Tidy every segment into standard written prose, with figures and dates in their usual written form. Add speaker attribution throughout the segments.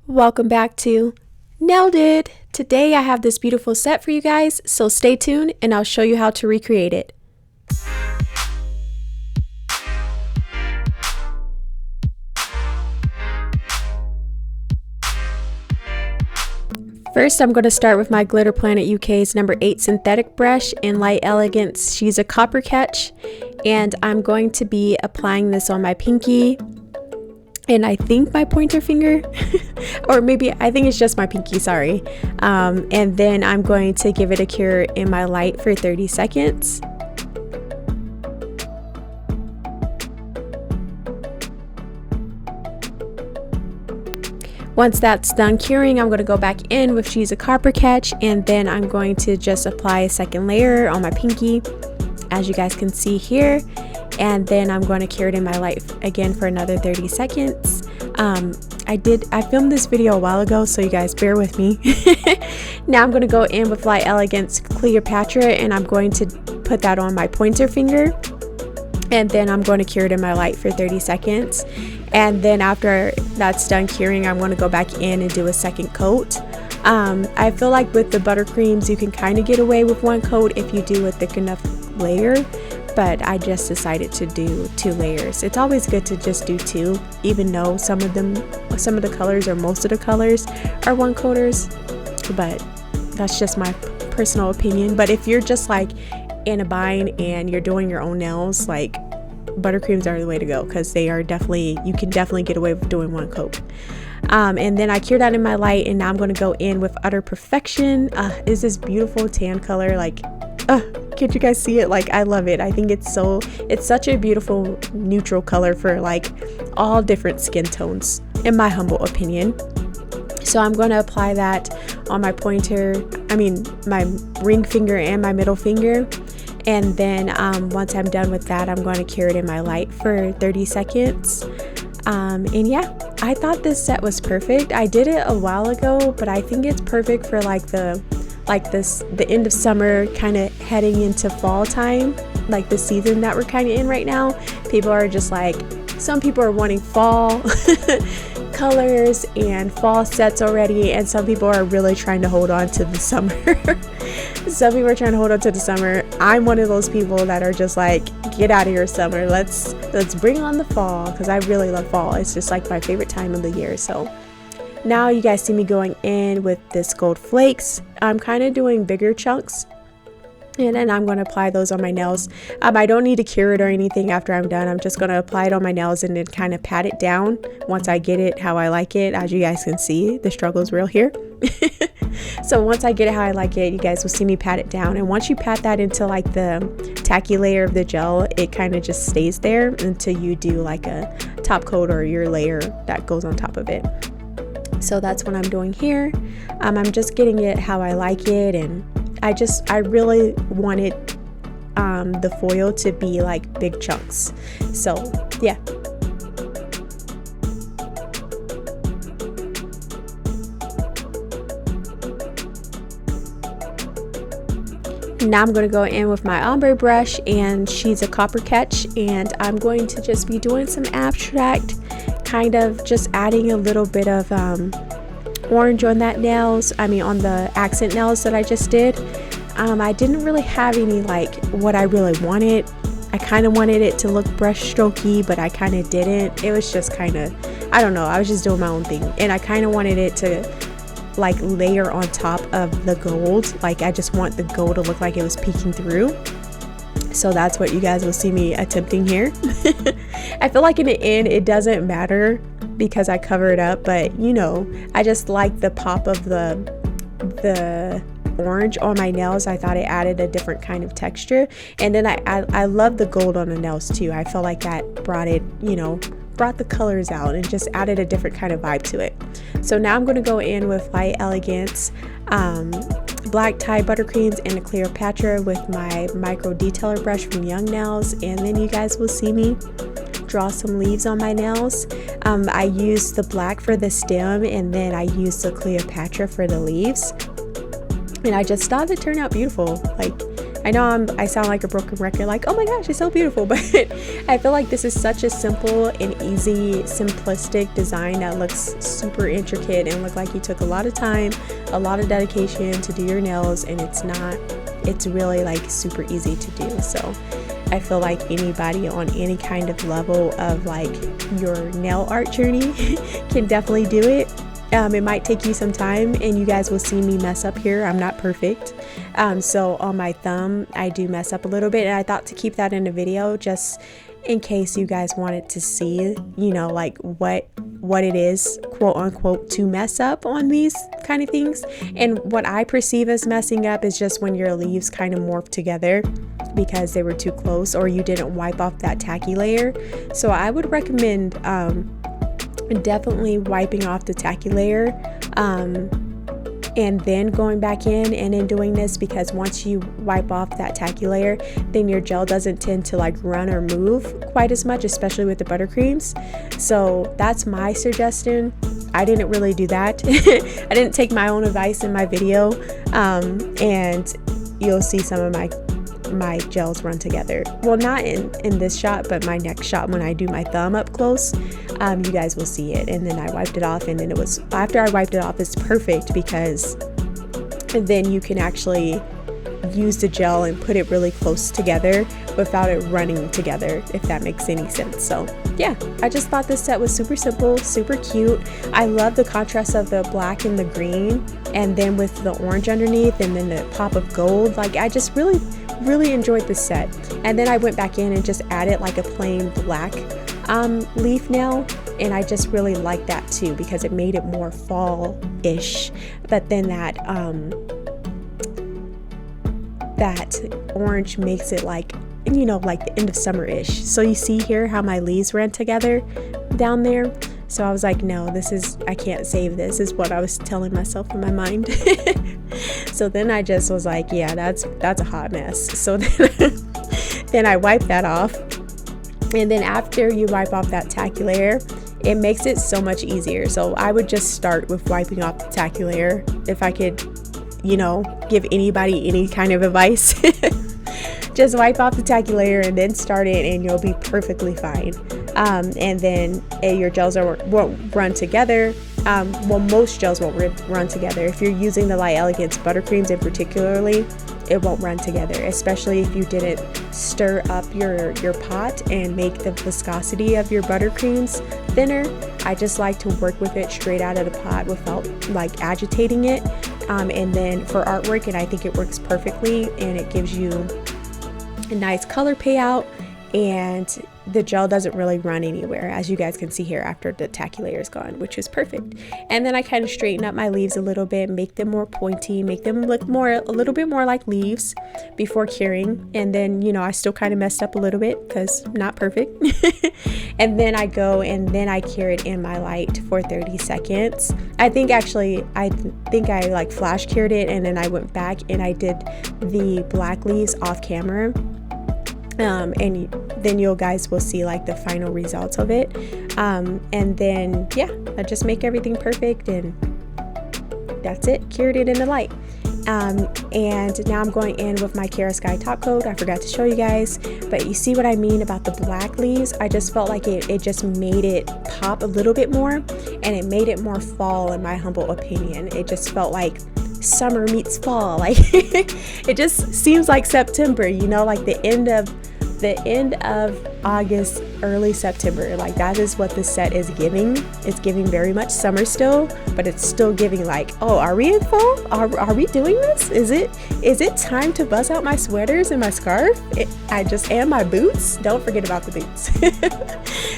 Speaker 1: Welcome back to Nailed It! Today I have this beautiful set for you guys, so stay tuned and I'll show you how to recreate it. First, I'm going to start with my Glitter Planet UK's number 8 synthetic brush in light elegance. She's a copper catch, and I'm going to be applying this on my pinky and I think my pointer finger or maybe I think it's just my pinky, sorry. And then I'm going to give it a cure in my light for 30 seconds. Once that's done curing, I'm going to go back in with She's a Copper Catch, and then I'm going to just apply a second layer on my pinky, as you guys can see here. And then I'm going to cure it in my light again for another 30 seconds. I filmed this video a while ago, so you guys bear with me. Now I'm going to go in with Light Elegance Cleopatra, and I'm going to put that on my pointer finger. And then I'm going to cure it in my light for 30 seconds. And then after that's done curing, I'm going to go back in and do a second coat. I feel like with the buttercreams, you can kind of get away with one coat if you do a thick enough layer. But I just decided to do 2 layers. It's always good to just do 2, even though some of the colors or most of the colors are one coaters, but that's just my personal opinion. But if you're just like in a bind and you're doing your own nails, like, buttercreams are the way to go, because they are definitely, you can definitely get away with doing one coat. And then I cured that in my light, and now I'm going to go in with Utter Perfection. Is this beautiful tan color, like, can't you guys see it? Like, I love it. I think it's such a beautiful neutral color for like all different skin tones, in my humble opinion. So I'm going to apply that on my my ring finger and my middle finger. And then once I'm done with that, I'm going to cure it in my light for 30 seconds. And yeah, I thought this set was perfect. I did it a while ago, but I think it's perfect for the end of summer, kind of heading into fall time, like the season that we're kind of in right now. People are just like, some people are wanting fall colors and fall sets already, and some people are really trying to hold on to the summer. Some people are trying to hold on to the summer. I'm one of those people that are just like, get out of here summer, let's bring on the fall, because I really love fall. It's just like my favorite time of the year. So now you guys see me going in with this gold flakes. I'm kind of doing bigger chunks, and then I'm going to apply those on my nails. I don't need to cure it or anything after I'm done. I'm just going to apply it on my nails and then kind of pat it down once I get it how I like it. As you guys can see, the struggle is real here. So once I get it how I like it, you guys will see me pat it down. And once you pat that into like the tacky layer of the gel, it kind of just stays there until you do like a top coat or your layer that goes on top of it. So that's what I'm doing here. I'm just getting it how I like it, and I really wanted the foil to be like big chunks. So yeah. Now I'm going to go in with my Ombre brush, and She's a Copper Catch, and I'm going to just be doing some abstract, kind of just adding a little bit of orange on that on the accent nails that I just did. I didn't really have any like what I really wanted. I kind of wanted it to look brush strokey, but I kind of didn't. It was just kind of, I don't know, I was just doing my own thing, and I kind of wanted it to like layer on top of the gold. Like, I just want the gold to look like it was peeking through. So that's what you guys will see me attempting here. I feel like in the end it doesn't matter because I cover it up, but you know, I just like the pop of the orange on my nails. I thought it added a different kind of texture, and then I love the gold on the nails too. I felt like that brought the colors out and just added a different kind of vibe to it. So now I'm going to go in with Light Elegance black tie buttercreams and a Cleopatra with my micro detailer brush from Young Nails, and then you guys will see me draw some leaves on my nails. I used the black for the stem, and then I used the Cleopatra for the leaves, and I just thought it turned out beautiful. Like, I know I sound like a broken record, like, oh my gosh, it's so beautiful, but I feel like this is such a simple and easy, simplistic design that looks super intricate and look like you took a lot of time, a lot of dedication to do your nails, and it's really like super easy to do. So I feel like anybody on any kind of level of like your nail art journey can definitely do it. It might take you some time, and you guys will see me mess up here. I'm not perfect. So on my thumb, I do mess up a little bit, and I thought to keep that in a video just in case you guys wanted to see, you know, like what it is, quote unquote, to mess up on these kind of things. And what I perceive as messing up is just when your leaves kind of morph together because they were too close, or you didn't wipe off that tacky layer. So I would recommend definitely wiping off the tacky layer and then going back in and then doing this, because once you wipe off that tacky layer, then your gel doesn't tend to like run or move quite as much, especially with the buttercreams. So that's my suggestion. I didn't really do that. I didn't take my own advice in my video, and you'll see some of my gels run together. Well, not in this shot, but my next shot when I do my thumb up close, you guys will see it. And then I wiped it off, and then after I wiped it off, it's perfect because then you can actually use the gel and put it really close together without it running together, if that makes any sense. So yeah, I just thought this set was super simple, super cute. I love the contrast of the black and the green, and then with the orange underneath, and then the pop of gold. Like, I just really enjoyed this set. And then I went back in and just added like a plain black leaf nail, and I just really liked that too because it made it more fall-ish. But then that orange makes it like, you know, like the end of summer-ish. So you see here how my leaves ran together down there. So I was like, no, I can't save this, is what I was telling myself in my mind. So then I just was like, yeah, that's a hot mess. So then I wiped that off. And then after you wipe off that tacky layer, it makes it so much easier. So I would just start with wiping off the tacky layer. If I could, you know, give anybody any kind of advice, just wipe off the tacky layer and then start it, and you'll be perfectly fine. And then your gels won't run together. Well, most gels won't run together. If you're using the Light Elegance buttercreams in particularly, it won't run together, especially if you didn't stir up your pot and make the viscosity of your buttercreams thinner. I just like to work with it straight out of the pot without like agitating it. And then for artwork, and I think it works perfectly, and it gives you a nice color payout, and the gel doesn't really run anywhere, as you guys can see here after the tacky layer is gone, which is perfect. And then I kind of straighten up my leaves a little bit, make them more pointy, make them look a little bit more like leaves before curing. And then, you know, I still kind of messed up a little bit because not perfect. And then I go and then I cure it in my light for 30 seconds. I think I like flash cured it, and then I went back and I did the black leaves off camera. And then you guys will see like the final results of it. And then yeah, I just make everything perfect, and that's it, cured it in the light. And now I'm going in with my Kara Sky top coat. I forgot to show you guys, but you see what I mean about the black leaves. I just felt like it just made it pop a little bit more, and it made it more fall, in my humble opinion. It just felt like summer meets fall. Like it just seems like September, you know, like the end of August, early September. Like that is what this set is giving. It's giving very much summer still, but it's still giving like, oh, are we in fall? Are we doing this? Is it time to buzz out my sweaters and my scarf? And my boots. Don't forget about the boots.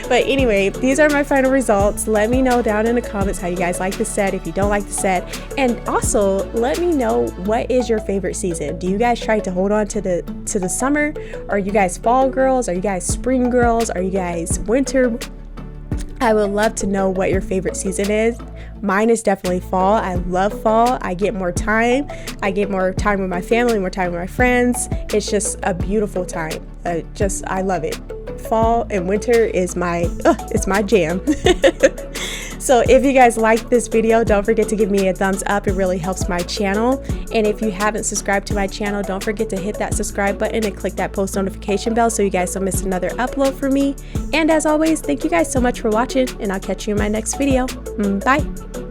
Speaker 1: But anyway, these are my final results. Let me know down in the comments how you guys like the set, if you don't like the set, and also let me know, what is your favorite season? Do you guys try to hold on to the summer? Are you guys fall girls? Are you guys spring girls? Are you guys winter? I would love to know what your favorite season is. Mine is definitely fall. I love fall. I get more time. I get more time with my family, more time with my friends. It's just a beautiful time. I love it. Fall and winter is it's my jam. So if you guys like this video, don't forget to give me a thumbs up. It really helps my channel. And if you haven't subscribed to my channel, don't forget to hit that subscribe button and click that post notification bell so you guys don't miss another upload from me. And as always, thank you guys so much for watching, and I'll catch you in my next video. Bye.